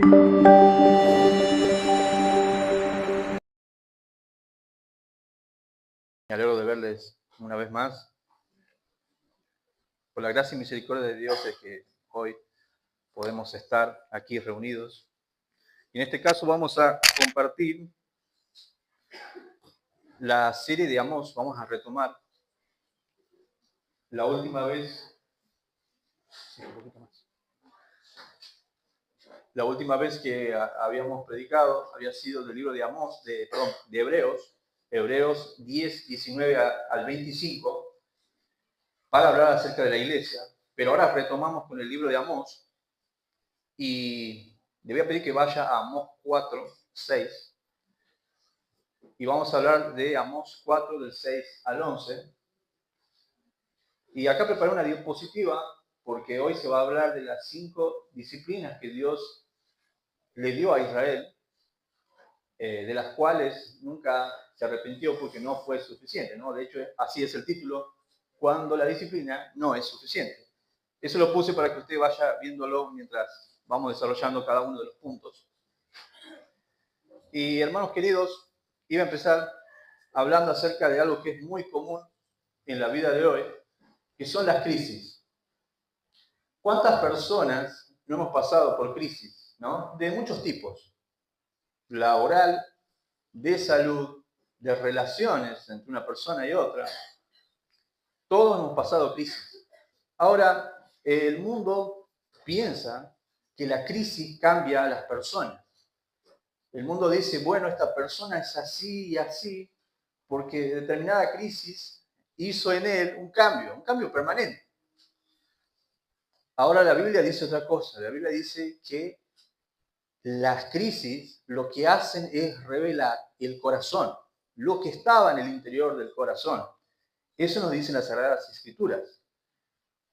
Me alegro de verles una vez más. Por la gracia y misericordia de Dios es que hoy podemos estar aquí reunidos. Y en este caso vamos a compartir la serie de Amós. Vamos a retomar la última vez. La última vez que habíamos predicado había sido del libro de Amós, de Hebreos 10, 19 al 25, para hablar acerca de la iglesia. Pero ahora retomamos con el libro de Amós y le voy a pedir que vaya a Amós 4, 6. Y vamos a hablar de Amós 4, del 6 al 11. Y acá preparé una diapositiva porque hoy se va a hablar de las 5 disciplinas que Dios le dio a Israel, de las cuales nunca se arrepintió porque no fue suficiente, ¿no? De hecho, así es el título, cuando la disciplina no es suficiente. Eso lo puse para que usted vaya viéndolo mientras vamos desarrollando cada uno de los puntos. Y hermanos queridos, iba a empezar hablando acerca de algo que es muy común en la vida de hoy, que son las crisis. ¿Cuántas personas no hemos pasado por crisis, ¿no? De muchos tipos? Laboral, de salud, de relaciones entre una persona y otra. Todos hemos pasado crisis. Ahora, el mundo piensa que la crisis cambia a las personas. El mundo dice, bueno, esta persona es así y así, porque determinada crisis hizo en él un cambio permanente. Ahora la Biblia dice otra cosa. La Biblia dice que las crisis lo que hacen es revelar el corazón, lo que estaba en el interior del corazón. Eso nos dicen las Sagradas Escrituras.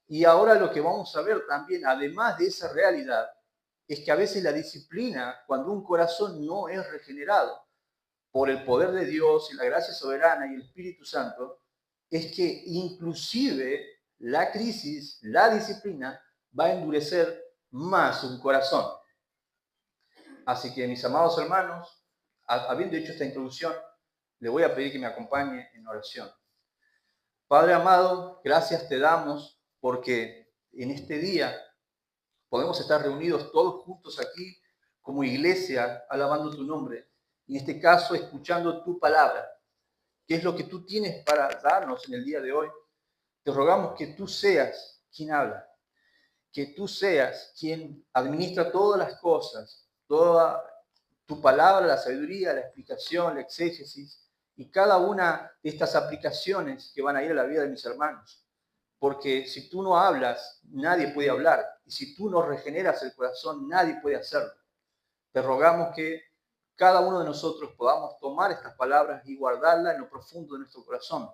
Y ahora lo que vamos a ver también, además de esa realidad, es que a veces la disciplina, cuando un corazón no es regenerado por el poder de Dios y la gracia soberana y el Espíritu Santo, es que inclusive la crisis, la disciplina, va a endurecer más un corazón. Así que, mis amados hermanos, habiendo hecho esta introducción, le voy a pedir que me acompañe en oración. Padre amado, gracias te damos porque en este día podemos estar reunidos todos juntos aquí como iglesia, alabando tu nombre. En este caso, escuchando tu palabra. ¿Qué es lo que tú tienes para darnos en el día de hoy? Te rogamos que tú seas quien habla, que tú seas quien administra todas las cosas, toda tu palabra, la sabiduría, la explicación, la exégesis y cada una de estas aplicaciones que van a ir a la vida de mis hermanos. Porque si tú no hablas, nadie puede hablar. Y si tú no regeneras el corazón, nadie puede hacerlo. Te rogamos que cada uno de nosotros podamos tomar estas palabras y guardarlas en lo profundo de nuestro corazón,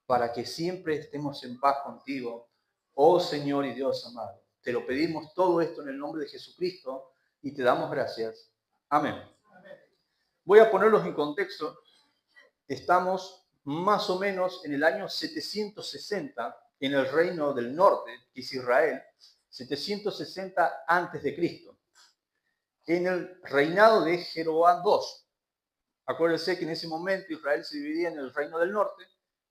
para que siempre estemos en paz contigo, oh Señor y Dios amado. Te lo pedimos todo esto en el nombre de Jesucristo y te damos gracias. Amén. Voy a ponerlos en contexto. Estamos más o menos en el año 760 en el reino del norte, que es Israel, 760 antes de Cristo, en el reinado de Jeroboam II. Acuérdense que en ese momento Israel se dividía en el reino del norte,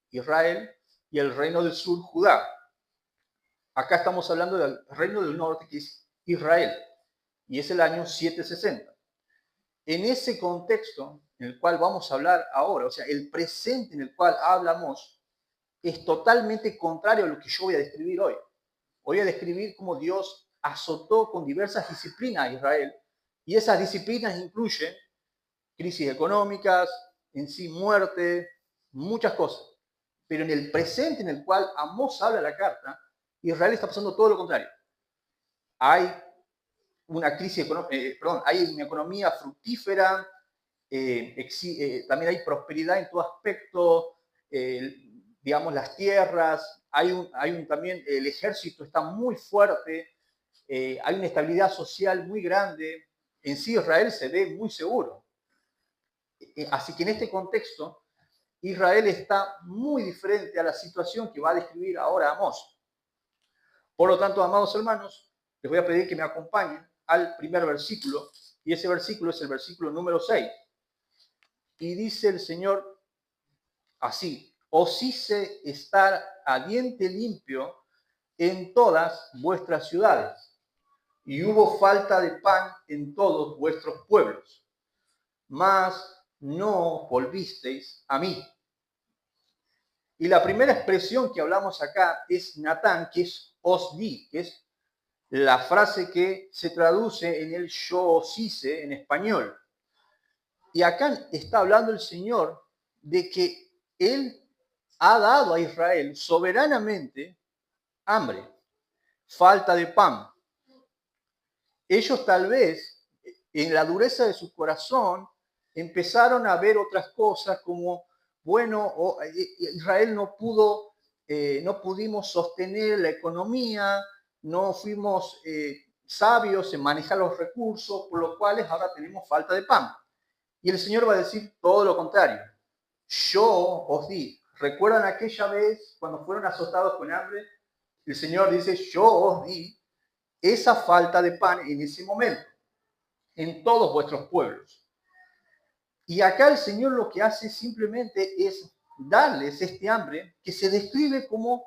Israel, y el reino del sur, Judá. Acá estamos hablando del reino del norte, que es Israel, y es el año 760. En ese contexto en el cual vamos a hablar ahora, o sea, el presente en el cual hablamos, es totalmente contrario a lo que yo voy a describir hoy. Voy a describir cómo Dios azotó con diversas disciplinas a Israel, y esas disciplinas incluyen crisis económicas, en sí muerte, muchas cosas. Pero en el presente en el cual Amós habla la carta, Israel está pasando todo lo contrario. Hay una crisis hay una economía fructífera, también hay prosperidad en todo aspecto, digamos, las tierras, también el ejército está muy fuerte, hay una estabilidad social muy grande. En sí Israel se ve muy seguro. Así que en este contexto, Israel está muy diferente a la situación que va a describir ahora Amós. Por lo tanto, amados hermanos, les voy a pedir que me acompañen al primer versículo, y ese versículo es el versículo número 6. Y dice el Señor así: os hice estar a diente limpio en todas vuestras ciudades, y hubo falta de pan en todos vuestros pueblos, mas no volvisteis a mí. Y la primera expresión que hablamos acá es Natán, que es os di, que es la frase que se traduce en el yo os hice en español. Y acá está hablando el Señor de que Él ha dado a Israel soberanamente hambre, falta de pan. Ellos tal vez, en la dureza de su corazón, empezaron a ver otras cosas como, bueno, Israel no pudimos sostener la economía, no fuimos sabios en manejar los recursos, por lo cual ahora tenemos falta de pan. Y el Señor va a decir todo lo contrario. Yo os di. ¿Recuerdan aquella vez cuando fueron azotados con hambre? El Señor dice, yo os di esa falta de pan en ese momento, en todos vuestros pueblos. Y acá el Señor lo que hace simplemente es darles este hambre que se describe como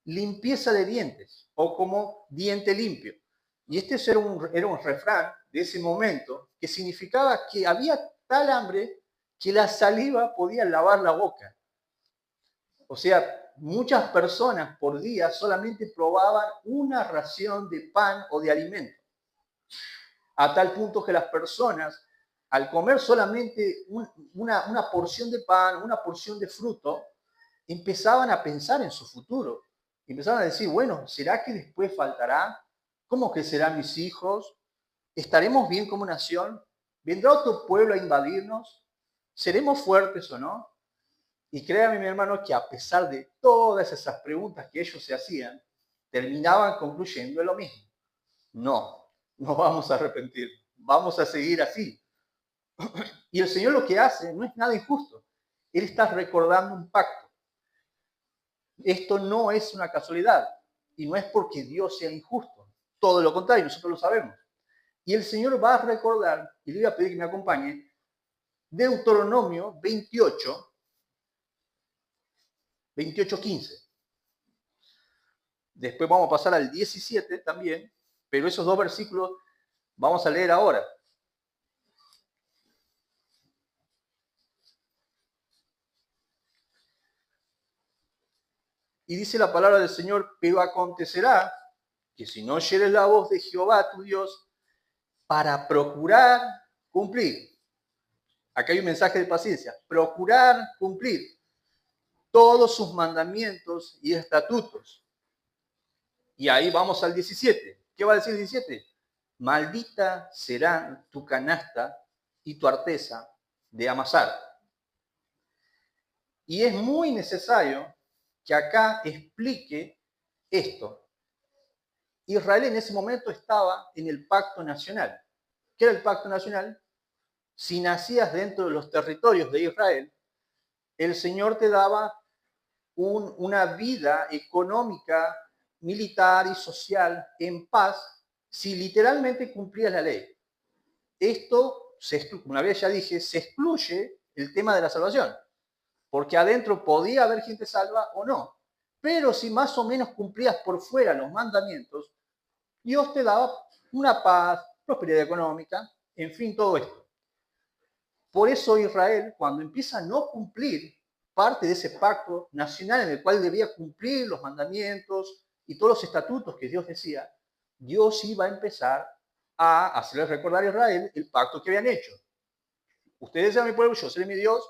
limpieza de dientes o como diente limpio. Y este era un refrán de ese momento que significaba que había tal hambre que la saliva podía lavar la boca. O sea, muchas personas por día solamente probaban una ración de pan o de alimento. A tal punto que las personas, al comer solamente una porción de pan, una porción de fruto, empezaban a pensar en su futuro. Empezaban a decir, bueno, ¿será que después faltará? ¿Cómo crecerán mis hijos? ¿Estaremos bien como nación? ¿Vendrá otro pueblo a invadirnos? ¿Seremos fuertes o no? Y créame, mi hermano, que a pesar de todas esas preguntas que ellos se hacían, terminaban concluyendo en lo mismo. No, no vamos a arrepentir, vamos a seguir así. Y el Señor lo que hace no es nada injusto. Él está recordando un pacto. Esto no es una casualidad y no es porque Dios sea injusto. Todo lo contrario, nosotros lo sabemos. Y el Señor va a recordar, y le voy a pedir que me acompañe, Deuteronomio 28:15. Después vamos a pasar al 17 también, pero esos dos versículos vamos a leer ahora. Y dice la palabra del Señor, pero acontecerá que si no oyeres la voz de Jehová tu Dios para procurar cumplir, acá hay un mensaje de paciencia, procurar cumplir todos sus mandamientos y estatutos. Y ahí vamos al 17. ¿Qué va a decir el 17? Maldita será tu canasta y tu arteza de amasar. Y es muy necesario que acá explique esto. Israel en ese momento estaba en el pacto nacional. ¿Qué era el pacto nacional? Si nacías dentro de los territorios de Israel, el Señor te daba una vida económica, militar y social en paz si literalmente cumplías la ley. Esto, una vez ya dije, se excluye el tema de la salvación, porque adentro podía haber gente salva o no. Pero si más o menos cumplías por fuera los mandamientos, Dios te daba una paz, prosperidad económica, en fin, todo esto. Por eso Israel, cuando empieza a no cumplir parte de ese pacto nacional en el cual debía cumplir los mandamientos y todos los estatutos que Dios decía, Dios iba a empezar a hacerles recordar a Israel el pacto que habían hecho. Ustedes sean mi pueblo, yo seré mi Dios.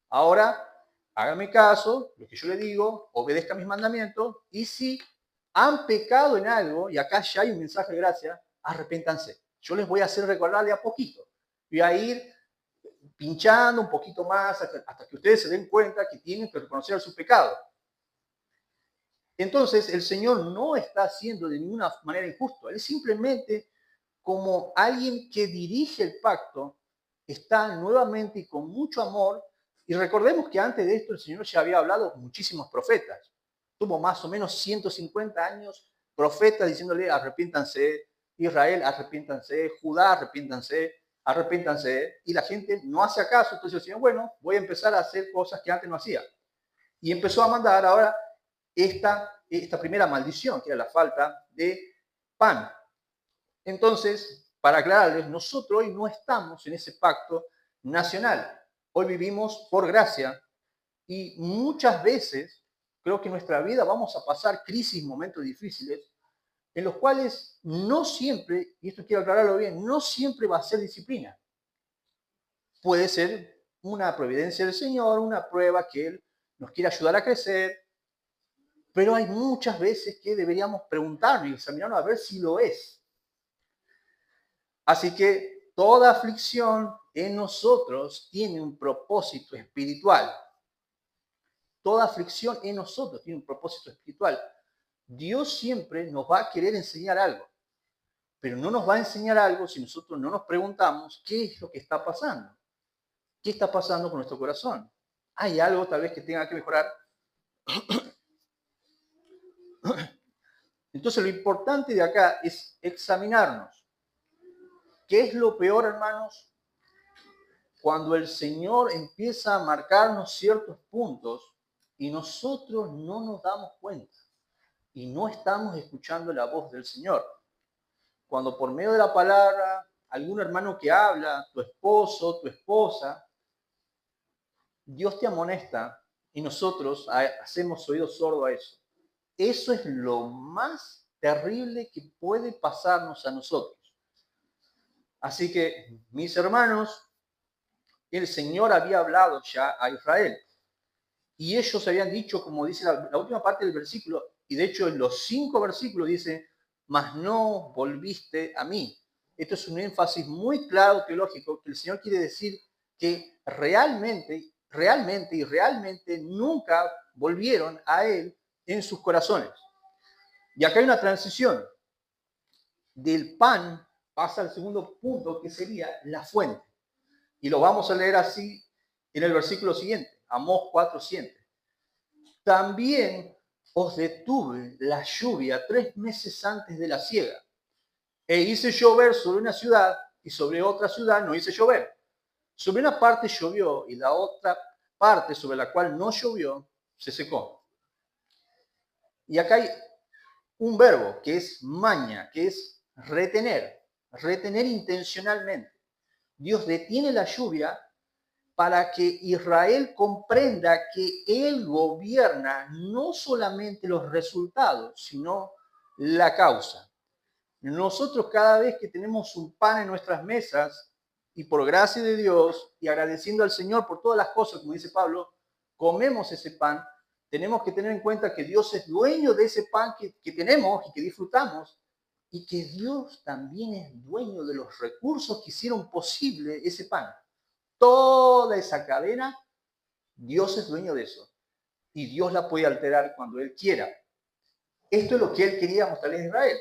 Ahora, háganme caso, lo que yo les digo, obedezcan mis mandamientos, y si han pecado en algo, y acá ya hay un mensaje de gracia, arrepéntanse. Yo les voy a hacer recordarle a poquito. Voy a ir pinchando un poquito más hasta que ustedes se den cuenta que tienen que reconocer su pecado. Entonces, el Señor no está haciendo de ninguna manera injusto. Él simplemente, como alguien que dirige el pacto, está nuevamente y con mucho amor. Y recordemos que antes de esto el Señor ya había hablado con muchísimos profetas. Tuvo más o menos 150 años profetas diciéndole arrepiéntanse, Israel, arrepiéntanse, Judá, arrepiéntanse, y la gente no hace caso, entonces el Señor, bueno, voy a empezar a hacer cosas que antes no hacía. Y empezó a mandar ahora esta primera maldición, que era la falta de pan. Entonces, para aclararles, nosotros hoy no estamos en ese pacto nacional. Hoy vivimos por gracia y muchas veces creo que en nuestra vida vamos a pasar crisis, momentos difíciles, en los cuales no siempre, y esto quiero aclararlo bien, no siempre va a ser disciplina. Puede ser una providencia del Señor, una prueba que Él nos quiere ayudar a crecer, pero hay muchas veces que deberíamos preguntarnos y examinarnos a ver si lo es. Así que toda aflicción en nosotros tiene un propósito espiritual. Toda aflicción en nosotros tiene un propósito espiritual. Dios siempre nos va a querer enseñar algo, pero no nos va a enseñar algo si nosotros no nos preguntamos qué es lo que está pasando. ¿Qué está pasando con nuestro corazón? ¿Hay algo tal vez que tenga que mejorar? Entonces lo importante de acá es examinarnos. ¿Qué es lo peor, hermanos? Cuando el Señor empieza a marcarnos ciertos puntos y nosotros no nos damos cuenta y no estamos escuchando la voz del Señor. Cuando por medio de la palabra, algún hermano que habla, tu esposo, tu esposa, Dios te amonesta y nosotros hacemos oídos sordos a eso. Eso es lo más terrible que puede pasarnos a nosotros. Así que, mis hermanos, el Señor había hablado ya a Israel. Y ellos habían dicho, como dice la última parte del versículo, y de hecho en los 5 versículos dice, mas no volviste a mí. Esto es un énfasis muy claro teológico, que el Señor quiere decir que realmente nunca volvieron a Él en sus corazones. Y acá hay una transición. Del pan pasa al segundo punto, que sería la fuente. Y lo vamos a leer así en el versículo siguiente, Amós 4:7. También os detuve la lluvia 3 meses antes de la siega, e hice llover sobre una ciudad y sobre otra ciudad no hice llover. Sobre una parte llovió y la otra parte sobre la cual no llovió se secó. Y acá hay un verbo que es maña, que es retener intencionalmente. Dios detiene la lluvia para que Israel comprenda que Él gobierna no solamente los resultados, sino la causa. Nosotros cada vez que tenemos un pan en nuestras mesas, y por gracia de Dios, y agradeciendo al Señor por todas las cosas, como dice Pablo, comemos ese pan, tenemos que tener en cuenta que Dios es dueño de ese pan que tenemos y que disfrutamos, y que Dios también es dueño de los recursos que hicieron posible ese pan. Toda esa cadena, Dios es dueño de eso. Y Dios la puede alterar cuando Él quiera. Esto es lo que Él quería mostrarle a Israel.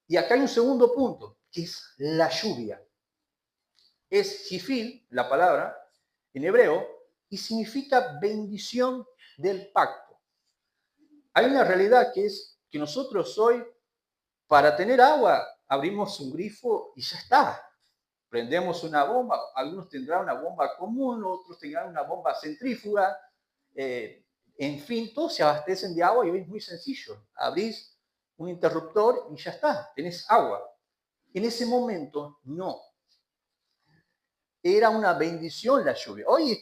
Y acá hay un segundo punto, que es la lluvia. Es jifil, la palabra, en hebreo, y significa bendición del pacto. Hay una realidad que es que nosotros hoy, para tener agua, abrimos un grifo y ya está. Prendemos una bomba, algunos tendrán una bomba común, otros tendrán una bomba centrífuga, en fin, todos se abastecen de agua y hoy es muy sencillo. Abrís un interruptor y ya está, tenés agua. En ese momento, no. Era una bendición la lluvia. Hoy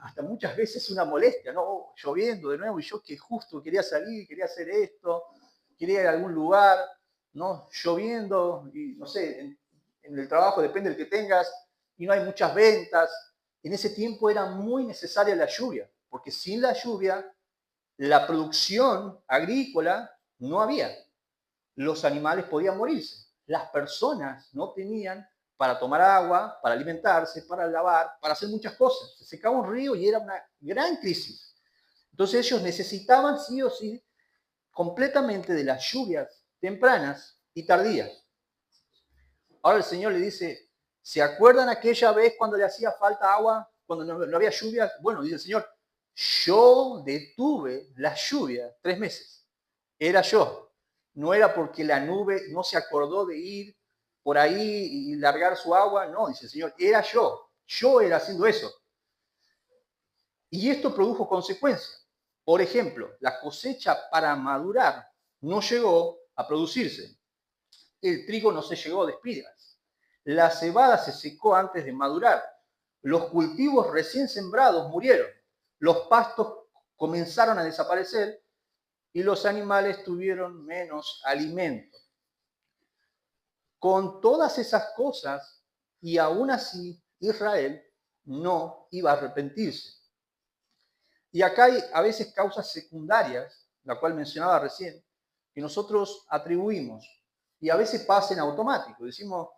hasta muchas veces una molestia, ¿no? Lloviendo de nuevo y yo que justo quería salir, quería hacer esto, quería ir a algún lugar, ¿no? Lloviendo y no sé, en el trabajo depende del que tengas y no hay muchas ventas. En ese tiempo era muy necesaria la lluvia, porque sin la lluvia la producción agrícola no había. Los animales podían morirse. Las personas no tenían para tomar agua, para alimentarse, para lavar, para hacer muchas cosas. Se secaba un río y era una gran crisis. Entonces ellos necesitaban sí o sí completamente de las lluvias tempranas y tardías. Ahora el Señor le dice, ¿se acuerdan aquella vez cuando le hacía falta agua, cuando no había lluvia? Bueno, dice el Señor, yo detuve la lluvia 3 meses. Era yo. no era porque la nube no se acordó de ir por ahí y largar su agua, no, dice el Señor, era yo era haciendo eso. Y esto produjo consecuencias. Por ejemplo, la cosecha para madurar no llegó a producirse. El trigo no se llegó de espigas. La cebada se secó antes de madurar. Los cultivos recién sembrados murieron. Los pastos comenzaron a desaparecer y los animales tuvieron menos alimento. Con todas esas cosas, y aún así, Israel no iba a arrepentirse. Y acá hay a veces causas secundarias, la cual mencionaba recién, que nosotros atribuimos y a veces pasa en automático. Decimos,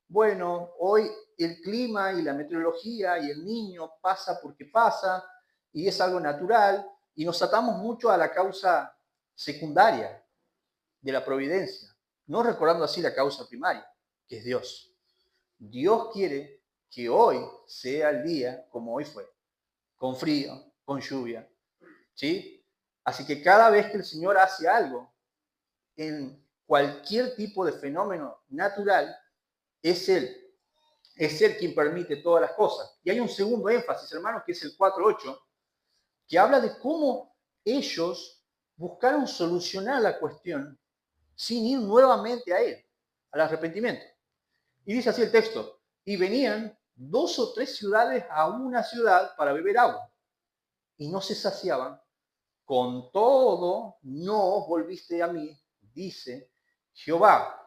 bueno, hoy el clima y la meteorología y el niño pasa porque pasa y es algo natural y nos atamos mucho a la causa secundaria de la providencia, no recordando así la causa primaria, que es Dios. Dios quiere que hoy sea el día como hoy fue, con frío, con lluvia, ¿sí? Así que cada vez que el Señor hace algo en cualquier tipo de fenómeno natural, es Él quien permite todas las cosas. Y hay un segundo énfasis, hermanos, que es el 4.8, que habla de cómo ellos buscaron solucionar la cuestión sin ir nuevamente a Él, al arrepentimiento. Y dice así el texto, y venían 2 o 3 ciudades a una ciudad para beber agua, y no se saciaban. Con todo, no os volviste a mí, dice Jehová.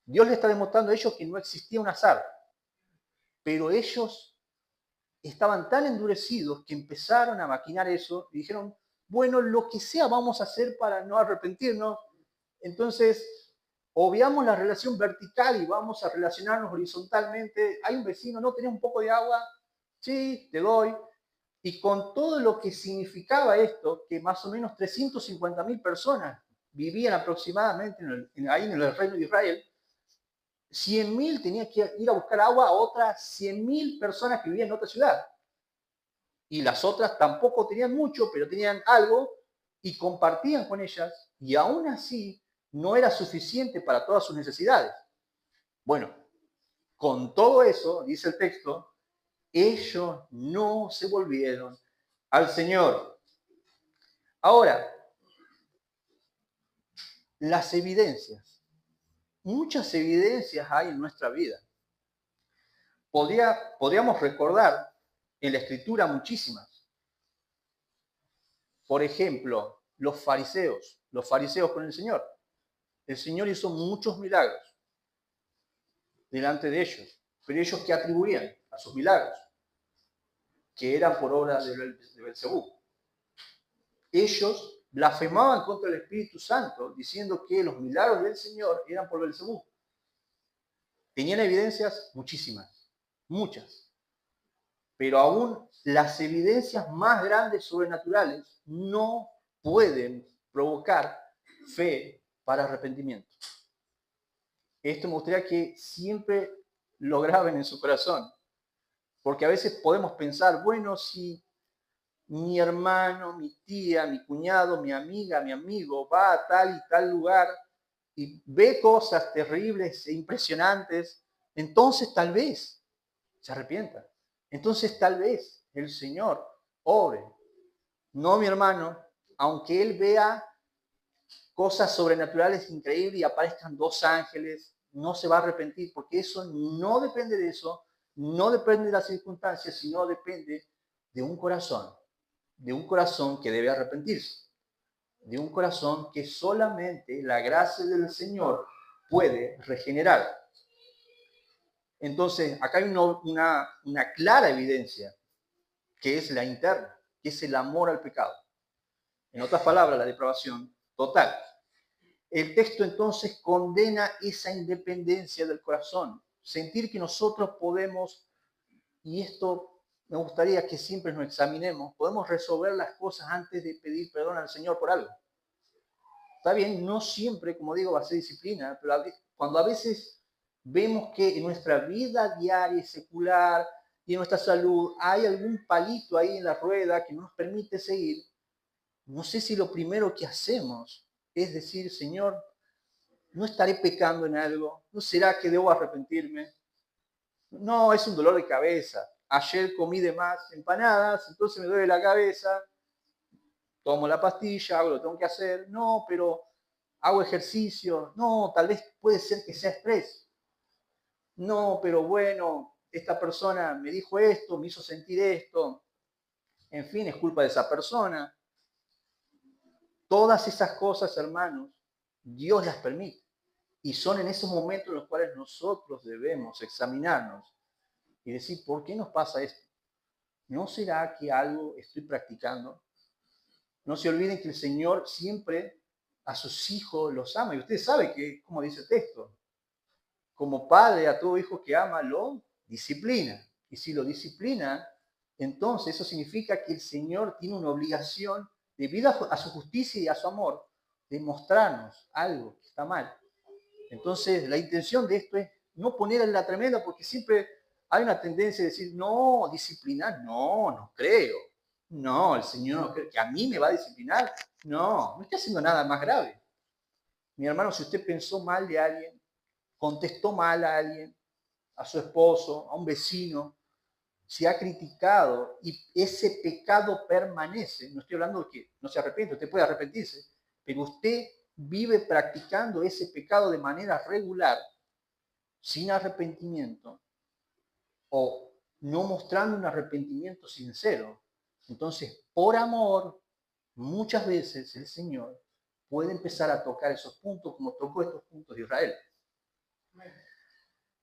Dios le está demostrando a ellos que no existía un azar, pero ellos estaban tan endurecidos que empezaron a maquinar eso y dijeron, bueno, lo que sea vamos a hacer para no arrepentirnos. Entonces, obviamos la relación vertical y vamos a relacionarnos horizontalmente. Hay un vecino, ¿no tenés un poco de agua? Sí, te doy. Y con todo lo que significaba esto, que más o menos 350.000 personas vivían aproximadamente ahí en el reino de Israel, 100.000 tenía que ir a buscar agua a otras 100.000 personas que vivían en otra ciudad. Y las otras tampoco tenían mucho, pero tenían algo y compartían con ellas, y aún así no era suficiente para todas sus necesidades. Bueno, con todo eso, dice el texto, ellos no se volvieron al Señor. Ahora, las evidencias. Muchas evidencias hay en nuestra vida. Podríamos recordar en la Escritura muchísimas. Por ejemplo, los fariseos con el Señor. El Señor hizo muchos milagros delante de ellos, pero ellos ¿qué atribuían a sus milagros? Que eran por obra de Belcebú. Ellos blasfemaban contra el Espíritu Santo, diciendo que los milagros del Señor eran por Belcebú. Tenían evidencias muchísimas, muchas. Pero aún las evidencias más grandes sobrenaturales no pueden provocar fe para arrepentimiento. Esto me gustaría que siempre lo graben en su corazón, porque a veces podemos pensar, bueno, si mi hermano, mi tía, mi cuñado, mi amiga, mi amigo va a tal y tal lugar y ve cosas terribles e impresionantes, entonces tal vez se arrepienta. Entonces tal vez el Señor obre. No, mi hermano, aunque él vea cosas sobrenaturales increíbles y aparezcan 2 ángeles, no se va a arrepentir, porque eso no depende de eso, no depende de las circunstancias, sino depende de un corazón que debe arrepentirse, de un corazón que solamente la gracia del Señor puede regenerar. Entonces, acá hay una clara evidencia, que es la interna, que es el amor al pecado. En otras palabras, la depravación total. El texto entonces condena esa independencia del corazón, sentir que nosotros podemos, y esto me gustaría que siempre nos examinemos, podemos resolver las cosas antes de pedir perdón al Señor por algo. Está bien, no siempre, como digo, va a ser disciplina, pero cuando a veces vemos que en nuestra vida diaria y secular y en nuestra salud hay algún palito ahí en la rueda que no nos permite seguir, no sé si lo primero que hacemos es decir, Señor, ¿No estaré pecando en algo? ¿No será que debo arrepentirme? No, es un dolor de cabeza. Ayer comí de más empanadas, entonces me duele la cabeza, tomo la pastilla, hago lo que tengo que hacer. No, pero hago ejercicio. No, tal vez puede ser que sea estrés. No, pero bueno, esta persona me dijo esto, me hizo sentir esto. En fin, es culpa de esa persona. Todas esas cosas, hermanos, Dios las permite. Y son en esos momentos en los cuales nosotros debemos examinarnos y decir, ¿por qué nos pasa esto? ¿No será que algo estoy practicando? No se olviden que el Señor siempre a sus hijos los ama. Y usted sabe que, como dice el texto, como padre a todo hijo que ama, lo disciplina. Y si lo disciplina, entonces eso significa que el Señor tiene una obligación, debido a su justicia y a su amor, de mostrarnos algo que está mal. Entonces, la intención de esto es no poner en la tremenda, porque siempre hay una tendencia de decir, no, disciplinar, no, no creo. No, el Señor, que a mí me va a disciplinar. No, no está haciendo nada más grave. Mi hermano, si usted pensó mal de alguien, contestó mal a alguien, a su esposo, a un vecino, si ha criticado y ese pecado permanece, no estoy hablando de que no se arrepiente, usted puede arrepentirse, pero usted vive practicando ese pecado de manera regular, sin arrepentimiento, o no mostrando un arrepentimiento sincero. Entonces, por amor, muchas veces el Señor puede empezar a tocar esos puntos como tocó estos puntos de Israel.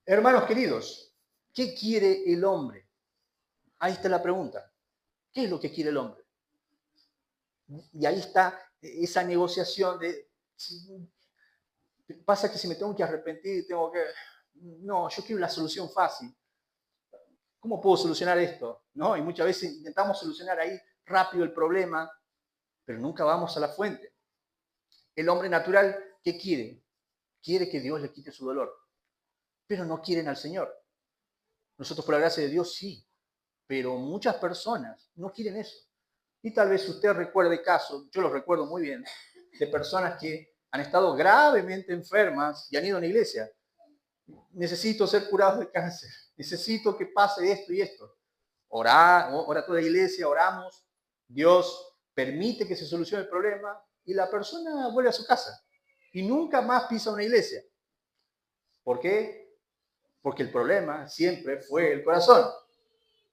Hermanos queridos, ¿qué quiere el hombre? Ahí está la pregunta. ¿Qué es lo que quiere el hombre? Y ahí está esa negociación de, pasa que si me tengo que arrepentir, tengo que... No, yo quiero la solución fácil. ¿Cómo puedo solucionar esto? ¿No? Y muchas veces intentamos solucionar ahí rápido el problema, pero nunca vamos a la fuente. El hombre natural, ¿qué quiere? Quiere que Dios le quite su dolor, pero no quieren al Señor. Nosotros, por la gracia de Dios, sí, pero muchas personas no quieren eso. Y tal vez usted recuerde casos, yo los recuerdo muy bien, de personas que han estado gravemente enfermas y han ido a una iglesia. Necesito ser curado de cáncer, necesito que pase esto y esto. Ora toda la iglesia, oramos, Dios permite que se solucione el problema y la persona vuelve a su casa y nunca más pisa una iglesia. ¿Por qué? Porque el problema siempre fue el corazón.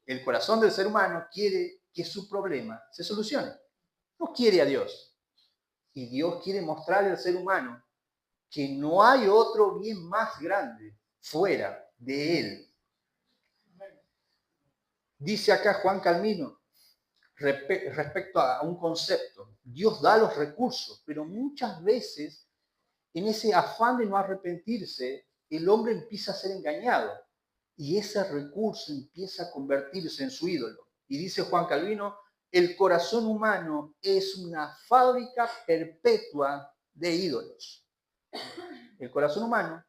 El corazón del ser humano quiere que su problema se solucione. No quiere a Dios. Y Dios quiere mostrarle al ser humano que no hay otro bien más grande fuera de él. Dice acá Juan Calvino respecto a un concepto. Dios da los recursos, pero muchas veces en ese afán de no arrepentirse, el hombre empieza a ser engañado y ese recurso empieza a convertirse en su ídolo. Y dice Juan Calvino, el corazón humano es una fábrica perpetua de ídolos. El corazón humano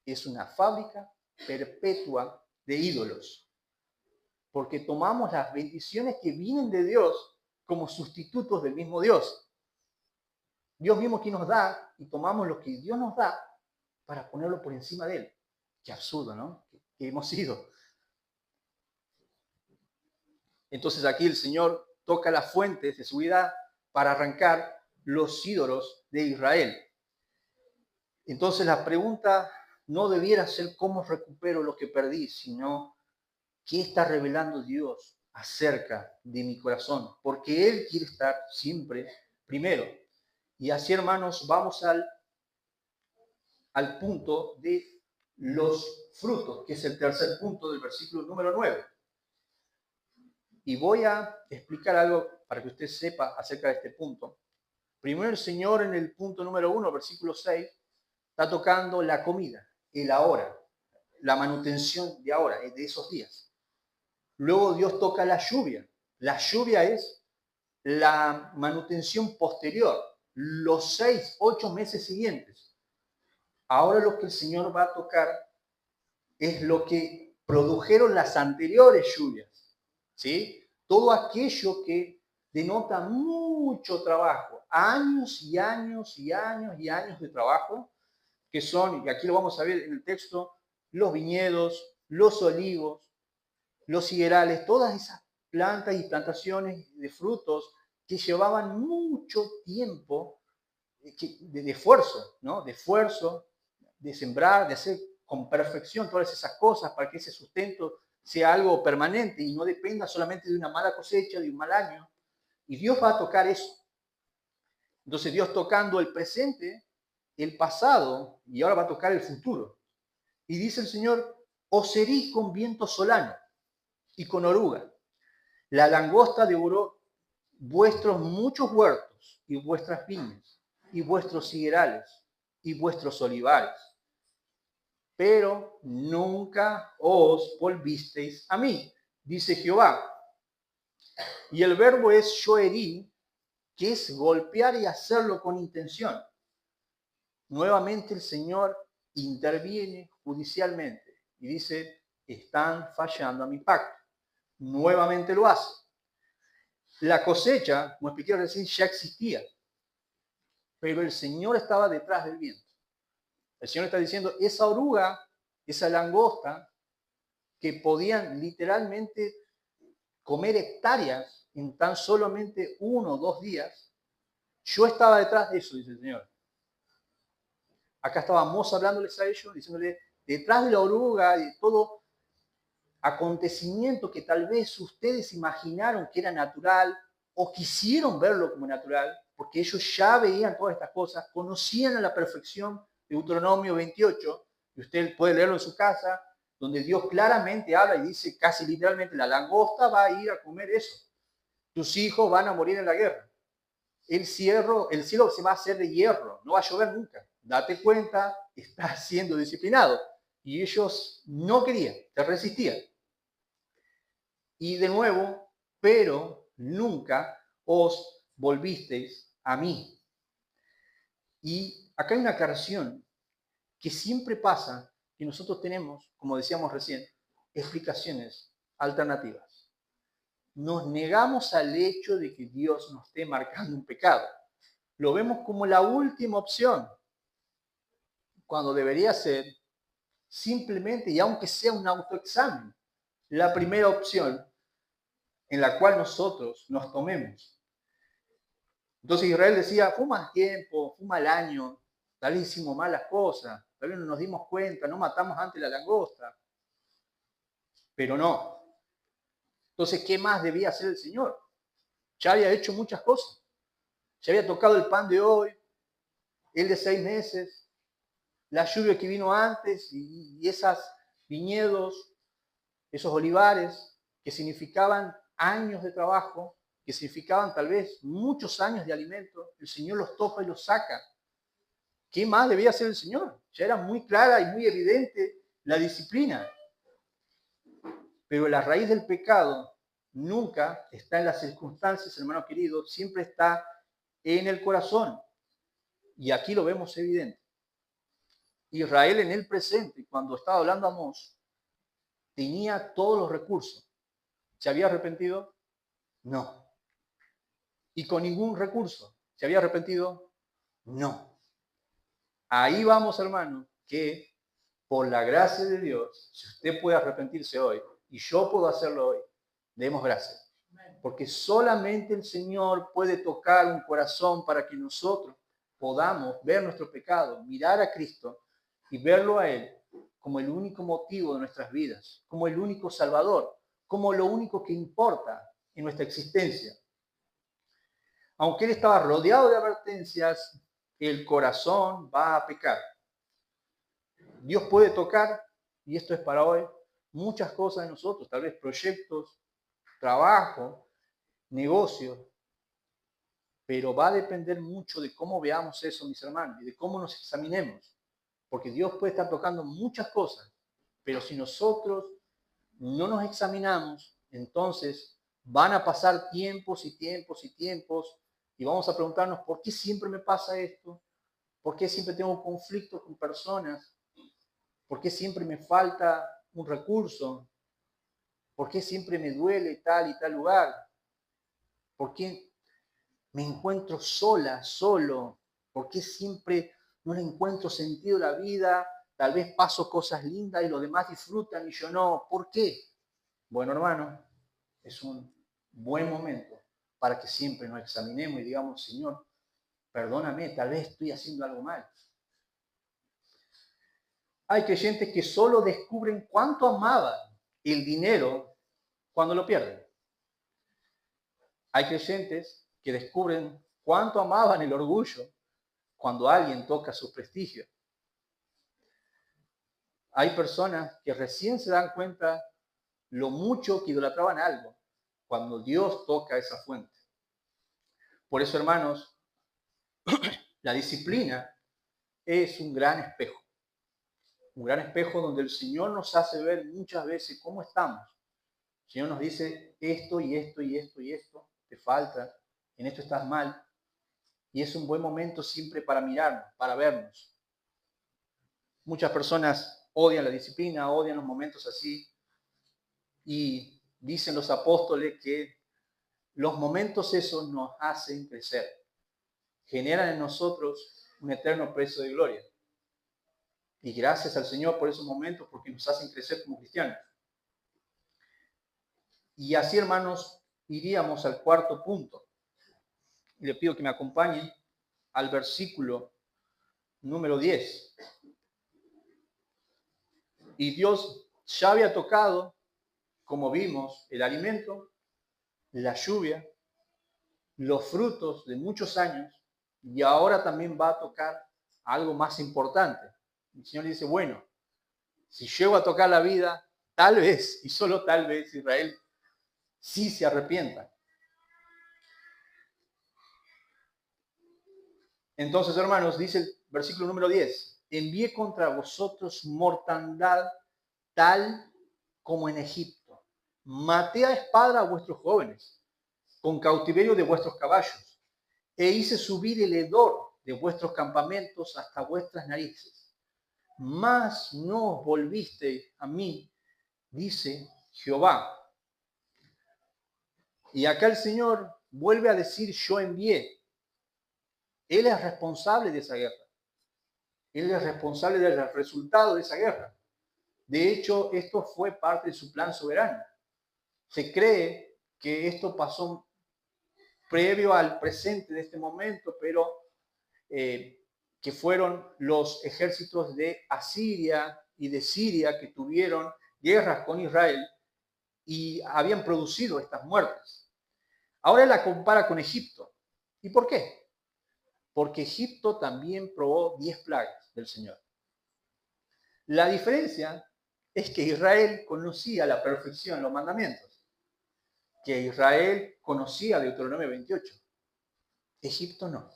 es una fábrica perpetua de ídolos. Porque tomamos las bendiciones que vienen de Dios como sustitutos del mismo Dios. Dios mismo que nos da y tomamos lo que Dios nos da para ponerlo por encima de Él. Qué absurdo, ¿no? Que hemos sido. Entonces aquí el Señor toca las fuentes de su vida para arrancar los ídolos de Israel. Entonces la pregunta no debiera ser cómo recupero lo que perdí, sino qué está revelando Dios acerca de mi corazón, porque Él quiere estar siempre primero. Y así, hermanos, vamos al punto de los frutos, que es el tercer punto del versículo número 9. Y voy a explicar algo para que usted sepa acerca de este punto. Primero el Señor en el punto número 1, versículo 6, está tocando la comida, el ahora, la manutención de ahora, de esos días. Luego Dios toca la lluvia. La lluvia es la manutención posterior, los 6, 8 meses siguientes. Ahora lo que el Señor va a tocar es lo que produjeron las anteriores lluvias, ¿sí? Todo aquello que denota mucho trabajo, años y años y años y años de trabajo, que son, y aquí lo vamos a ver en el texto, los viñedos, los olivos, los higuerales, todas esas plantas y plantaciones de frutos que llevaban mucho tiempo de esfuerzo, ¿no? De esfuerzo, de sembrar, de hacer con perfección todas esas cosas para que ese sustento sea algo permanente y no dependa solamente de una mala cosecha, de un mal año. Y Dios va a tocar eso. Entonces Dios tocando el presente, el pasado, y ahora va a tocar el futuro. Y dice el Señor, os herí con viento solano y con oruga. La langosta devoró vuestros muchos huertos y vuestras viñas y vuestros higuerales y vuestros olivares. Pero nunca os volvisteis a mí, dice Jehová. Y el verbo es yo herí, que es golpear y hacerlo con intención. Nuevamente el Señor interviene judicialmente y dice, están fallando a mi pacto. Nuevamente lo hace. La cosecha, como expliqué recién, ya existía, pero el Señor estaba detrás del viento. El Señor está diciendo, esa oruga, esa langosta, que podían literalmente comer hectáreas en tan solamente 1 o 2 días, yo estaba detrás de eso, dice el Señor. Acá estábamos hablándoles a ellos, diciéndoles, detrás de la oruga y de todo acontecimiento que tal vez ustedes imaginaron que era natural o quisieron verlo como natural, porque ellos ya veían todas estas cosas, conocían a la perfección Deuteronomio 28, y usted puede leerlo en su casa, donde Dios claramente habla y dice casi literalmente, la langosta va a ir a comer eso, tus hijos van a morir en la guerra, el cielo se va a hacer de hierro, no va a llover nunca, date cuenta, estás siendo disciplinado. Y ellos no querían, se resistían. Y de nuevo, pero nunca os volvisteis a mí. Y acá hay una aclaración que siempre pasa, que nosotros tenemos, como decíamos recién, explicaciones alternativas. Nos negamos al hecho de que Dios nos esté marcando un pecado. Lo vemos como la última opción, cuando debería ser simplemente, y aunque sea un autoexamen, la primera opción en la cual nosotros nos tomemos. Entonces Israel decía, fue más tiempo, fue mal año, tal vez hicimos malas cosas, tal vez no nos dimos cuenta, no matamos antes la langosta, pero no. Entonces, ¿qué más debía hacer el Señor? Ya había hecho muchas cosas, ya había tocado el pan de hoy, el de 6 meses, la lluvia que vino antes y esos viñedos, esos olivares que significaban años de trabajo, que significaban tal vez muchos años de alimento, el Señor los toca y los saca. ¿Qué más debía hacer el Señor? Ya era muy clara y muy evidente la disciplina. Pero la raíz del pecado nunca está en las circunstancias, hermano querido, siempre está en el corazón. Y aquí lo vemos evidente. Israel en el presente, cuando estaba hablando a Amós, tenía todos los recursos. ¿Se había arrepentido? No. ¿Y con ningún recurso? ¿Se había arrepentido? No. Ahí vamos, hermano, que por la gracia de Dios, si usted puede arrepentirse hoy, y yo puedo hacerlo hoy, demos gracias. Porque solamente el Señor puede tocar un corazón para que nosotros podamos ver nuestro pecado, mirar a Cristo y verlo a Él como el único motivo de nuestras vidas, como el único Salvador, como lo único que importa en nuestra existencia. Aunque Él estaba rodeado de advertencias, el corazón va a pecar. Dios puede tocar, y esto es para hoy, muchas cosas de nosotros, tal vez proyectos, trabajo, negocios, pero va a depender mucho de cómo veamos eso, mis hermanos, y de cómo nos examinemos, porque Dios puede estar tocando muchas cosas, pero si nosotros no nos examinamos, entonces van a pasar tiempos y tiempos y tiempos, y vamos a preguntarnos, ¿por qué siempre me pasa esto? ¿Por qué siempre tengo conflictos con personas? ¿Por qué siempre me falta un recurso? ¿Por qué siempre me duele tal y tal lugar? ¿Por qué me encuentro sola, solo? ¿Por qué siempre no le encuentro sentido a la vida, tal vez paso cosas lindas y los demás disfrutan y yo no. ¿Por qué? Bueno, hermano, es un buen momento para que siempre nos examinemos y digamos, Señor, perdóname, tal vez estoy haciendo algo mal. Hay creyentes que solo descubren cuánto amaban el dinero cuando lo pierden. Hay creyentes que descubren cuánto amaban el orgullo cuando alguien toca su prestigio. Hay personas que recién se dan cuenta lo mucho que idolatraban algo cuando Dios toca esa fuente. Por eso, hermanos, la disciplina es un gran espejo. Un gran espejo donde el Señor nos hace ver muchas veces cómo estamos. El Señor nos dice esto y esto y esto y esto te falta, en esto estás mal. Y es un buen momento siempre para mirarnos, para vernos. Muchas personas odian la disciplina, odian los momentos así. Y dicen los apóstoles que los momentos esos nos hacen crecer. Generan en nosotros un eterno precio de gloria. Y gracias al Señor por esos momentos, porque nos hacen crecer como cristianos. Y así, hermanos, iríamos al cuarto punto. Y le pido que me acompañen al versículo número 10. Y Dios ya había tocado, como vimos, el alimento, la lluvia, los frutos de muchos años, y ahora también va a tocar algo más importante. El Señor dice, bueno, si llego a tocar la vida, tal vez, y solo tal vez, Israel sí se arrepienta. Entonces, hermanos, dice el versículo número 10, envié contra vosotros mortandad tal como en Egipto. Maté a espada a vuestros jóvenes, con cautiverio de vuestros caballos, e hice subir el hedor de vuestros campamentos hasta vuestras narices. Mas no os volviste a mí, dice Jehová. Y acá el Señor vuelve a decir, yo envié. Él es responsable de esa guerra. Él es responsable del resultado de esa guerra. De hecho, esto fue parte de su plan soberano. Se cree que esto pasó previo al presente de este momento, pero que fueron los ejércitos de Asiria y de Siria que tuvieron guerras con Israel y habían producido estas muertes. Ahora él la compara con Egipto. ¿Y por qué? Porque Egipto también probó 10 plagas del Señor. La diferencia es que Israel conocía a la perfección los mandamientos, que Israel conocía Deuteronomio 28. Egipto no.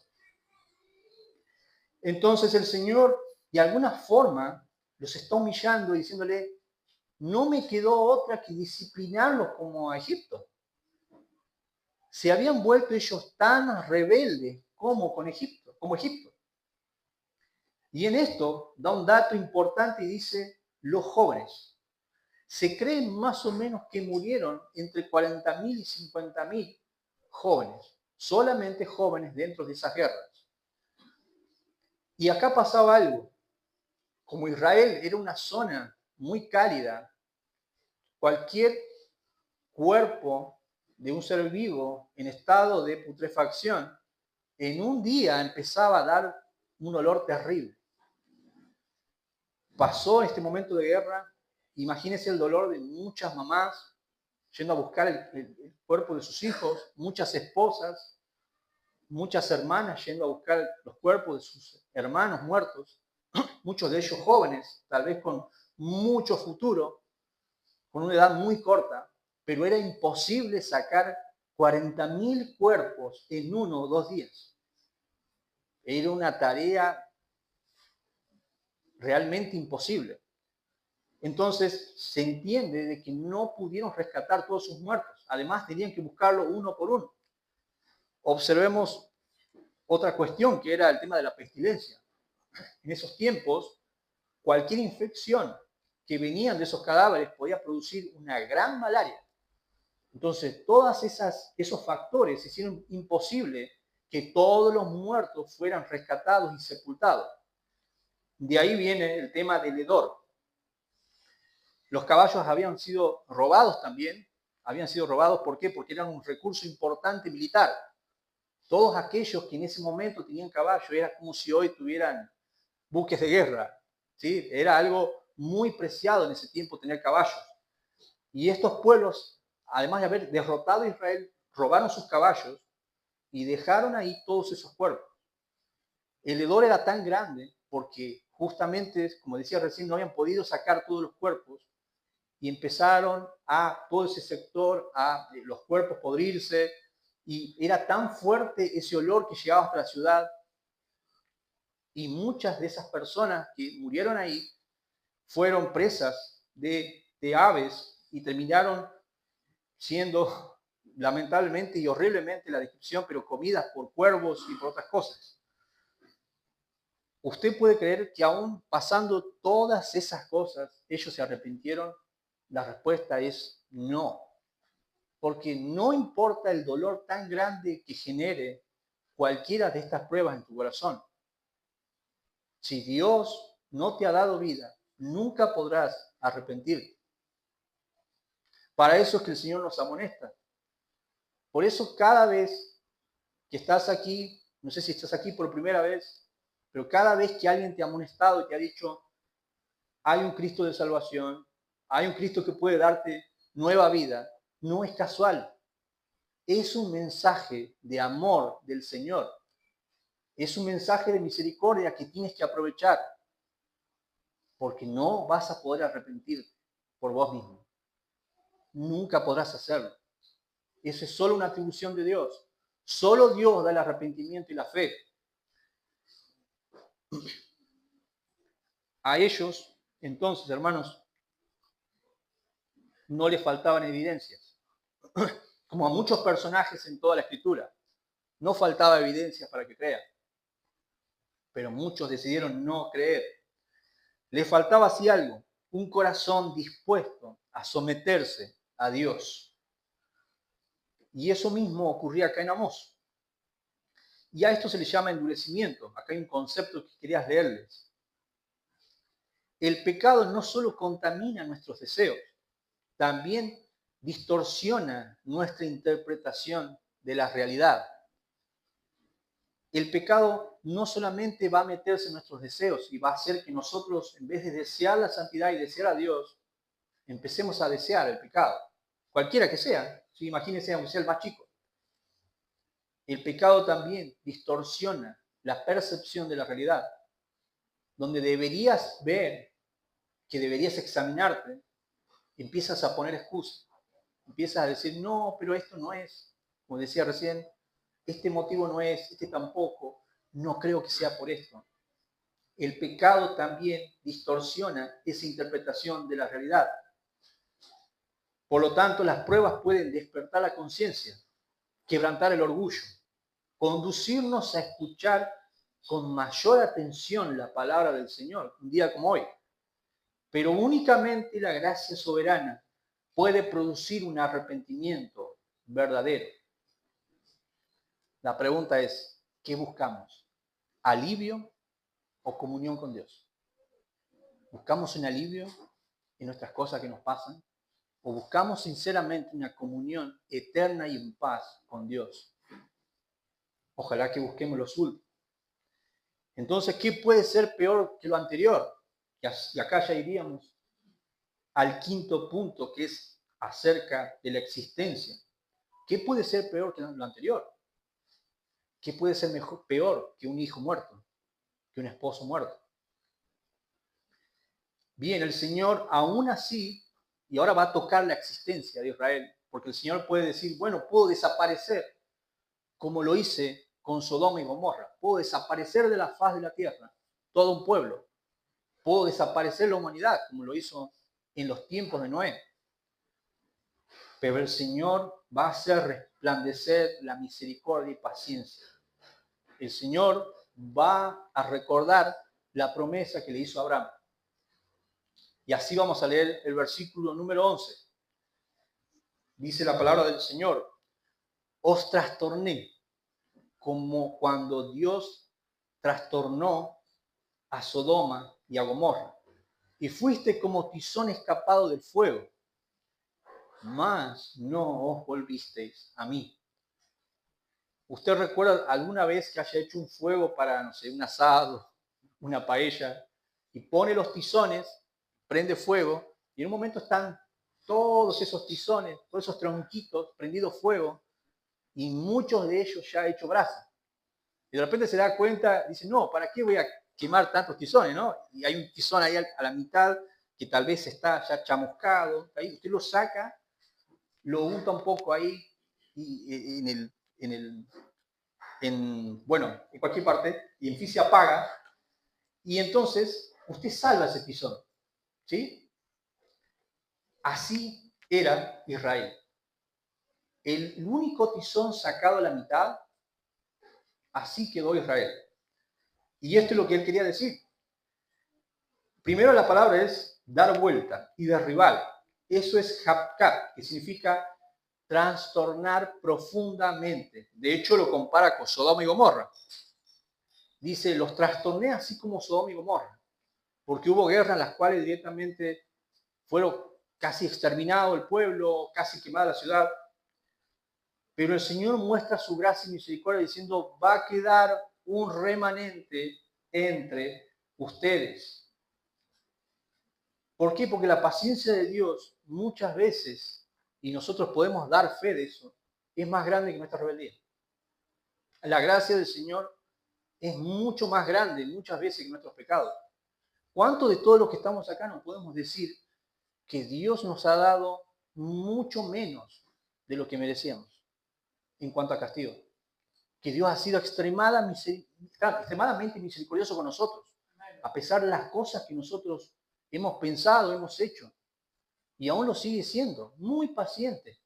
Entonces el Señor de alguna forma los está humillando y diciéndole, no me quedó otra que disciplinarlos como a Egipto. Se habían vuelto ellos tan rebeldes como Egipto. Y en esto da un dato importante y dice, los jóvenes. Se creen más o menos que murieron entre 40.000 y 50.000 jóvenes, solamente jóvenes dentro de esas guerras. Y acá pasaba algo. Como Israel era una zona muy cálida, cualquier cuerpo de un ser vivo en estado de putrefacción, en un día empezaba a dar un olor terrible. Pasó este momento de guerra, imagínense el dolor de muchas mamás yendo a buscar el cuerpo de sus hijos, muchas esposas, muchas hermanas yendo a buscar los cuerpos de sus hermanos muertos, muchos de ellos jóvenes, tal vez con mucho futuro, con una edad muy corta, pero era imposible sacar 40.000 cuerpos en 1 o 2 días. Era una tarea realmente imposible. Entonces se entiende de que no pudieron rescatar todos sus muertos. Además tenían que buscarlo uno por uno. Observemos otra cuestión que era el tema de la pestilencia. En esos tiempos, cualquier infección que venían de esos cadáveres podía producir una gran malaria. Entonces, todos esos factores hicieron imposible que todos los muertos fueran rescatados y sepultados. De ahí viene el tema del hedor. Los caballos habían sido robados también. Habían sido robados, ¿por qué? Porque eran un recurso importante militar. Todos aquellos que en ese momento tenían caballos, era como si hoy tuvieran buques de guerra. ¿Sí? Era algo muy preciado en ese tiempo tener caballos. Y estos pueblos, además de haber derrotado a Israel, robaron sus caballos y dejaron ahí todos esos cuerpos. El hedor era tan grande porque justamente, como decía recién, no habían podido sacar todos los cuerpos y empezaron a todo ese sector, a los cuerpos podrirse, y era tan fuerte ese olor que llegaba hasta la ciudad, y muchas de esas personas que murieron ahí fueron presas de aves y terminaron siendo, lamentablemente y horriblemente la descripción, pero comidas por cuervos y por otras cosas. ¿Usted puede creer que aún pasando todas esas cosas, ellos se arrepintieron? La respuesta es no. Porque no importa el dolor tan grande que genere cualquiera de estas pruebas en tu corazón. Si Dios no te ha dado vida, nunca podrás arrepentirte. Para eso es que el Señor nos amonesta. Por eso cada vez que estás aquí, no sé si estás aquí por primera vez, pero cada vez que alguien te ha amonestado y te ha dicho, hay un Cristo de salvación, hay un Cristo que puede darte nueva vida, no es casual. Es un mensaje de amor del Señor. Es un mensaje de misericordia que tienes que aprovechar, porque no vas a poder arrepentirte por vos mismo. Nunca podrás hacerlo. Eso es solo una atribución de Dios. Solo Dios da el arrepentimiento y la fe. A ellos, entonces, hermanos, no les faltaban evidencias. Como a muchos personajes en toda la Escritura, no faltaba evidencias para que crean. Pero muchos decidieron no creer. Les faltaba así algo, un corazón dispuesto a someterse a Dios. Y eso mismo ocurría acá en Amós. Y a esto se le llama endurecimiento. Acá hay un concepto que querías leerles. El pecado no solo contamina nuestros deseos, también distorsiona nuestra interpretación de la realidad. El pecado no solamente va a meterse en nuestros deseos y va a hacer que nosotros, en vez de desear la santidad y desear a Dios, empecemos a desear el pecado, cualquiera que sea. ¿Sí? Imagínense, aunque sea el más chico. El pecado también distorsiona la percepción de la realidad, donde deberías ver, que deberías examinarte, empiezas a poner excusas, empiezas a decir, no, pero esto no es, como decía recién, este motivo no es, este tampoco, no creo que sea por esto. El pecado también distorsiona esa interpretación de la realidad. Por lo tanto, las pruebas pueden despertar la conciencia, quebrantar el orgullo, conducirnos a escuchar con mayor atención la palabra del Señor, un día como hoy. Pero únicamente la gracia soberana puede producir un arrepentimiento verdadero. La pregunta es, ¿qué buscamos? ¿Alivio o comunión con Dios? ¿Buscamos un alivio en nuestras cosas que nos pasan? ¿O buscamos sinceramente una comunión eterna y en paz con Dios? Ojalá que busquemos los últimos. Entonces, ¿qué puede ser peor que lo anterior? Y acá ya iríamos al quinto punto, que es acerca de la existencia. ¿Qué puede ser peor que lo anterior? ¿Qué puede ser peor que un hijo muerto? Que un esposo muerto. Bien, el Señor aún así, y ahora va a tocar la existencia de Israel, porque el Señor puede decir, bueno, puedo desaparecer como lo hice con Sodoma y Gomorra. Puedo desaparecer de la faz de la tierra todo un pueblo. Puedo desaparecer la humanidad como lo hizo en los tiempos de Noé. Pero el Señor va a hacer resplandecer la misericordia y paciencia. El Señor va a recordar la promesa que le hizo a Abraham. Y así vamos a leer el versículo número 11. Dice la palabra del Señor: os trastorné como cuando Dios trastornó a Sodoma y a Gomorra, y fuiste como tizón escapado del fuego, mas no os volvisteis a mí. ¿Usted recuerda alguna vez que haya hecho un fuego para, no sé, un asado, una paella, y pone los tizones, prende fuego, y en un momento están todos esos tizones, todos esos tronquitos prendidos fuego, y muchos de ellos ya hecho brasa? Y de repente se da cuenta, dice, no, ¿para qué voy a quemar tantos tizones, no? Y hay un tizón ahí a la mitad que tal vez está ya chamuscado, ahí usted lo saca, lo unta un poco ahí y bueno, en cualquier parte, y en fin se apaga, y entonces usted salva ese tizón, ¿sí? Así era Israel. El único tizón sacado a la mitad, así quedó Israel. Y esto es lo que él quería decir. Primero la palabra es dar vuelta y derribar. Eso es hapkat, que significa trastornar profundamente. De hecho, lo compara con Sodoma y Gomorra. Dice, los trastorné así como Sodoma y Gomorra, porque hubo guerras en las cuales directamente fueron casi exterminado el pueblo, casi quemada la ciudad. Pero el Señor muestra su gracia y misericordia diciendo, va a quedar un remanente entre ustedes. ¿Por qué? Porque la paciencia de Dios muchas veces, y nosotros podemos dar fe de eso, es más grande que nuestra rebeldía. La gracia del Señor es mucho más grande muchas veces que nuestros pecados. ¿Cuánto de todos los que estamos acá nos podemos decir que Dios nos ha dado mucho menos de lo que merecíamos en cuanto a castigo? Que Dios ha sido extremadamente misericordioso con nosotros, a pesar de las cosas que nosotros hemos pensado, hemos hecho, y aún lo sigue siendo, muy paciente.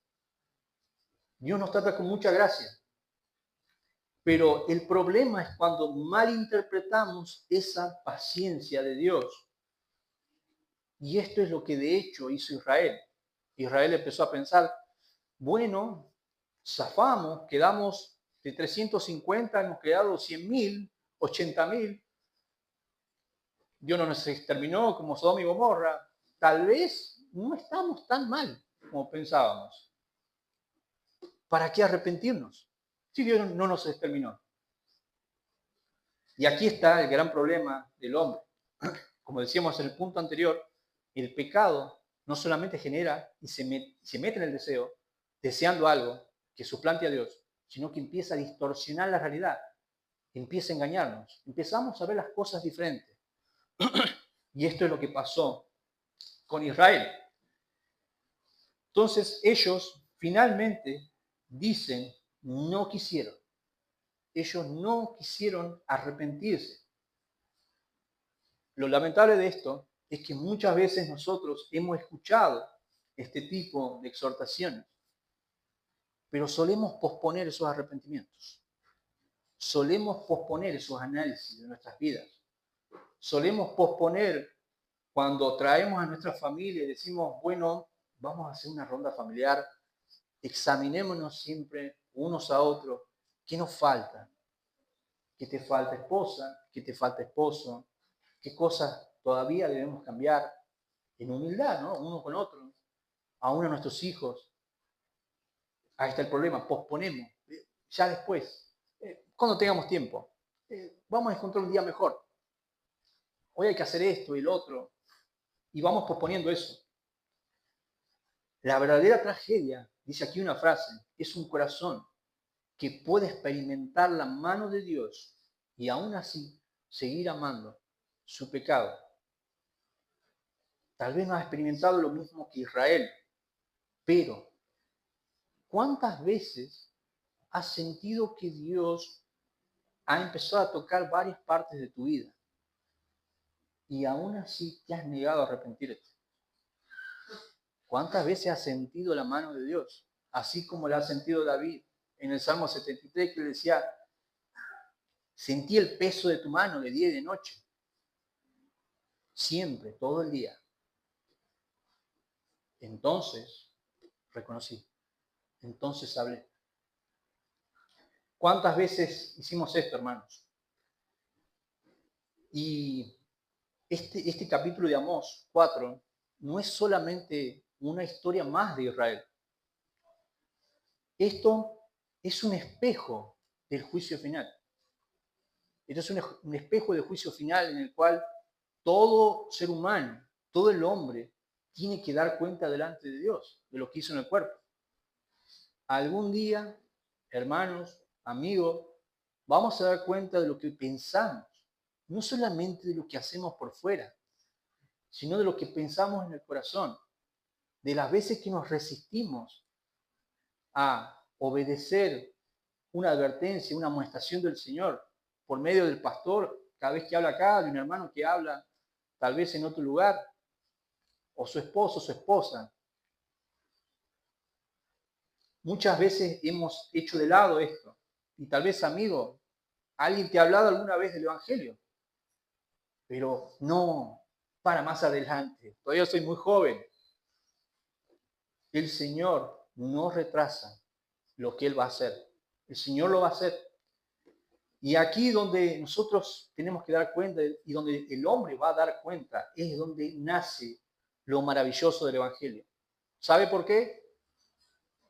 Dios nos trata con mucha gracia. Pero el problema es cuando malinterpretamos esa paciencia de Dios. Y esto es lo que de hecho hizo Israel. Israel empezó a pensar, bueno, zafamos, quedamos de 350, hemos quedado 100.000, 80.000. Dios no nos exterminó como Sodoma y Gomorra. Tal vez no estamos tan mal como pensábamos. ¿Para qué arrepentirnos si Dios no nos exterminó? Y aquí está el gran problema del hombre. Como decíamos en el punto anterior, el pecado no solamente genera y se mete en el deseo, deseando algo que suplante a Dios, sino que empieza a distorsionar la realidad, empieza a engañarnos, empezamos a ver las cosas diferentes. Y esto es lo que pasó con Israel. Entonces ellos finalmente dicen, no quisieron. Ellos no quisieron arrepentirse. Lo lamentable de esto es que muchas veces nosotros hemos escuchado este tipo de exhortaciones, pero solemos posponer esos arrepentimientos. Solemos posponer esos análisis de nuestras vidas. Solemos posponer cuando traemos a nuestra familia y decimos, bueno, vamos a hacer una ronda familiar, examinémonos siempre unos a otros, ¿qué nos falta? ¿Qué te falta esposa? ¿Qué te falta esposo? ¿Qué cosas todavía debemos cambiar? En humildad, ¿no? Uno con otro, aún a nuestros hijos. Ahí está el problema, posponemos, ya después, cuando tengamos tiempo, vamos a encontrar un día mejor. Hoy hay que hacer esto y el otro, y vamos posponiendo eso. La verdadera tragedia, dice aquí una frase, es un corazón que puede experimentar la mano de Dios y aún así seguir amando su pecado. Tal vez no ha experimentado lo mismo que Israel, pero ¿cuántas veces has sentido que Dios ha empezado a tocar varias partes de tu vida y aún así te has negado a arrepentirte? ¿Cuántas veces has sentido la mano de Dios? Así como la ha sentido David en el Salmo 73, que le decía, sentí el peso de tu mano de día y de noche. Siempre, todo el día. Entonces, reconocí. Entonces hablé. ¿Cuántas veces hicimos esto, hermanos? Y este capítulo de Amós 4 no es solamente una historia más de Israel. Esto es un espejo del juicio final. Esto es un espejo del juicio final en el cual todo ser humano, todo el hombre, tiene que dar cuenta delante de Dios de lo que hizo en el cuerpo. Algún día, hermanos, amigos, vamos a dar cuenta de lo que pensamos, no solamente de lo que hacemos por fuera, sino de lo que pensamos en el corazón, de las veces que nos resistimos a obedecer una advertencia, una amonestación del Señor por medio del pastor, cada vez que habla acá, de un hermano que habla tal vez en otro lugar, o su esposo, su esposa. Muchas veces hemos hecho de lado esto. Y tal vez, amigo, alguien te ha hablado alguna vez del Evangelio, pero no para más adelante. Todavía soy muy joven. El Señor no retrasa lo que Él va a hacer. El Señor lo va a hacer. Y aquí donde nosotros tenemos que dar cuenta y donde el hombre va a dar cuenta es donde nace lo maravilloso del Evangelio. ¿Sabe por qué?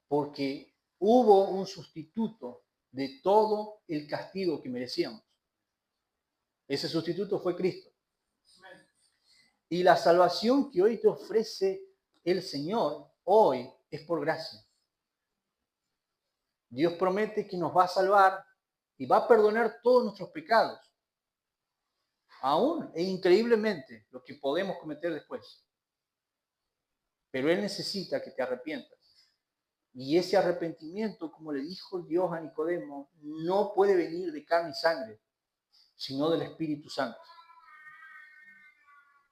Porque hubo un sustituto de todo el castigo que merecíamos. Ese sustituto fue Cristo. Y la salvación que hoy te ofrece el Señor, hoy, es por gracia. Dios promete que nos va a salvar y va a perdonar todos nuestros pecados, aún e increíblemente lo que podemos cometer después. Pero Él necesita que te arrepientas. Y ese arrepentimiento, como le dijo Dios a Nicodemo, no puede venir de carne y sangre, sino del Espíritu Santo.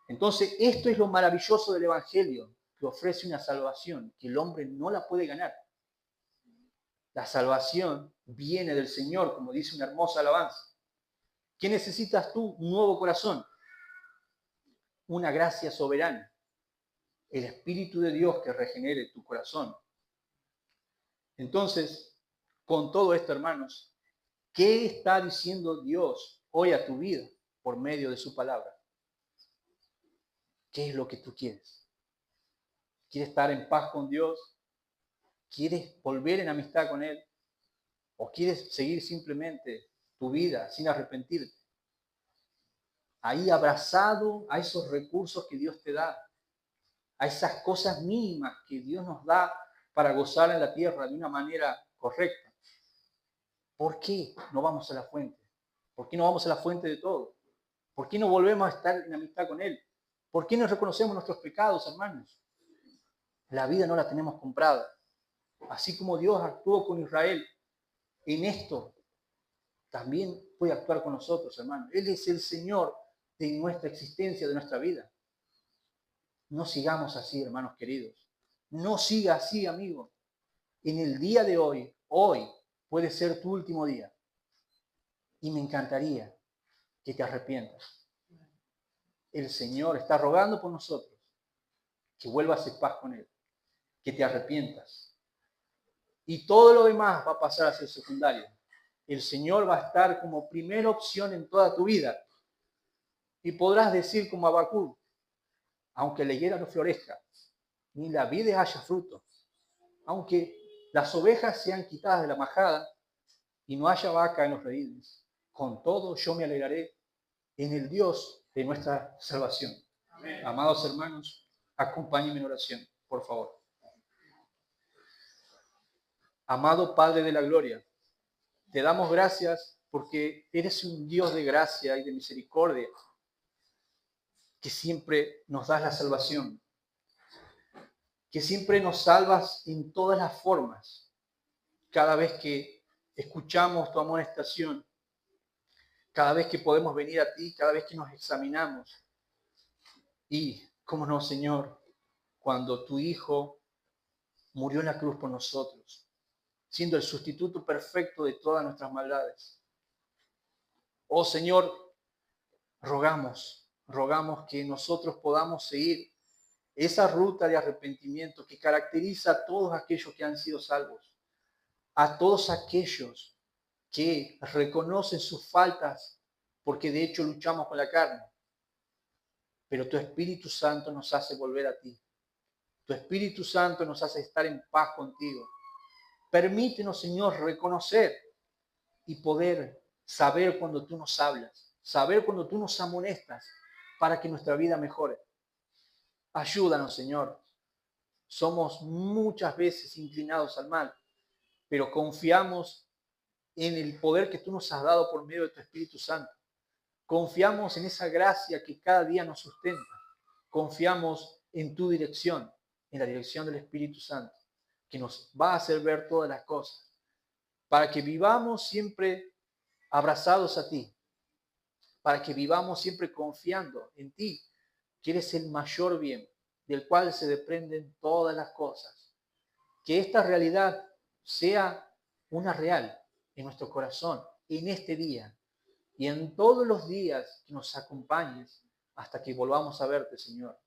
Entonces, esto es lo maravilloso del Evangelio, que ofrece una salvación que el hombre no la puede ganar. La salvación viene del Señor, como dice una hermosa alabanza. ¿Qué necesitas tú? Un nuevo corazón, una gracia soberana, el Espíritu de Dios que regenere tu corazón. Entonces, con todo esto, hermanos, ¿qué está diciendo Dios hoy a tu vida por medio de su palabra? ¿Qué es lo que tú quieres? ¿Quieres estar en paz con Dios? ¿Quieres volver en amistad con Él? ¿O quieres seguir simplemente tu vida sin arrepentirte? Ahí abrazado a esos recursos que Dios te da, a esas cosas mínimas que Dios nos da para gozar en la tierra de una manera correcta. ¿Por qué no vamos a la fuente? ¿Por qué no vamos a la fuente de todo? ¿Por qué no volvemos a estar en amistad con Él? ¿Por qué no reconocemos nuestros pecados, hermanos? La vida no la tenemos comprada. Así como Dios actuó con Israel en esto, también puede actuar con nosotros, hermanos. Él es el Señor de nuestra existencia, de nuestra vida. No sigamos así, hermanos queridos. No siga así, amigo. En el día de hoy puede ser tu último día. Y me encantaría que te arrepientas. El Señor está rogando por nosotros que vuelvas en paz con Él, que te arrepientas. Y todo lo demás va a pasar a ser secundario. El Señor va a estar como primera opción en toda tu vida. Y podrás decir como Habacuc, aunque la higuera no florezca, ni la vid haya fruto, aunque las ovejas sean quitadas de la majada y no haya vaca en los rehiles, con todo yo me alegraré en el Dios de nuestra salvación. Amén. Amados hermanos, acompáñenme en oración, por favor. Amado Padre de la Gloria, te damos gracias porque eres un Dios de gracia y de misericordia, que siempre nos das la salvación, que siempre nos salvas en todas las formas. Cada vez que escuchamos tu amonestación, cada vez que podemos venir a ti, cada vez que nos examinamos. Y, cómo no, Señor, cuando tu Hijo murió en la cruz por nosotros, siendo el sustituto perfecto de todas nuestras maldades. Oh Señor, rogamos que nosotros podamos seguir esa ruta de arrepentimiento que caracteriza a todos aquellos que han sido salvos, a todos aquellos que reconocen sus faltas porque de hecho luchamos con la carne. Pero tu Espíritu Santo nos hace volver a ti. Tu Espíritu Santo nos hace estar en paz contigo. Permítenos, Señor, reconocer y poder saber cuando tú nos hablas, saber cuando tú nos amonestas para que nuestra vida mejore. Ayúdanos, Señor. Somos muchas veces inclinados al mal, pero confiamos en el poder que tú nos has dado por medio de tu Espíritu Santo. Confiamos en esa gracia que cada día nos sustenta. Confiamos en tu dirección, en la dirección del Espíritu Santo, que nos va a hacer ver todas las cosas, para que vivamos siempre abrazados a ti, para que vivamos siempre confiando en ti, que eres el mayor bien, del cual se desprenden todas las cosas. Que esta realidad sea una real en nuestro corazón, en este día y en todos los días que nos acompañes hasta que volvamos a verte, Señor.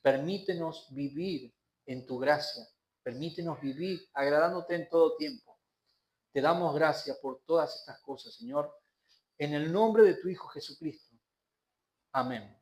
Permítenos vivir en tu gracia. Permítenos vivir agradándote en todo tiempo. Te damos gracias por todas estas cosas, Señor, en el nombre de tu Hijo Jesucristo. Amén.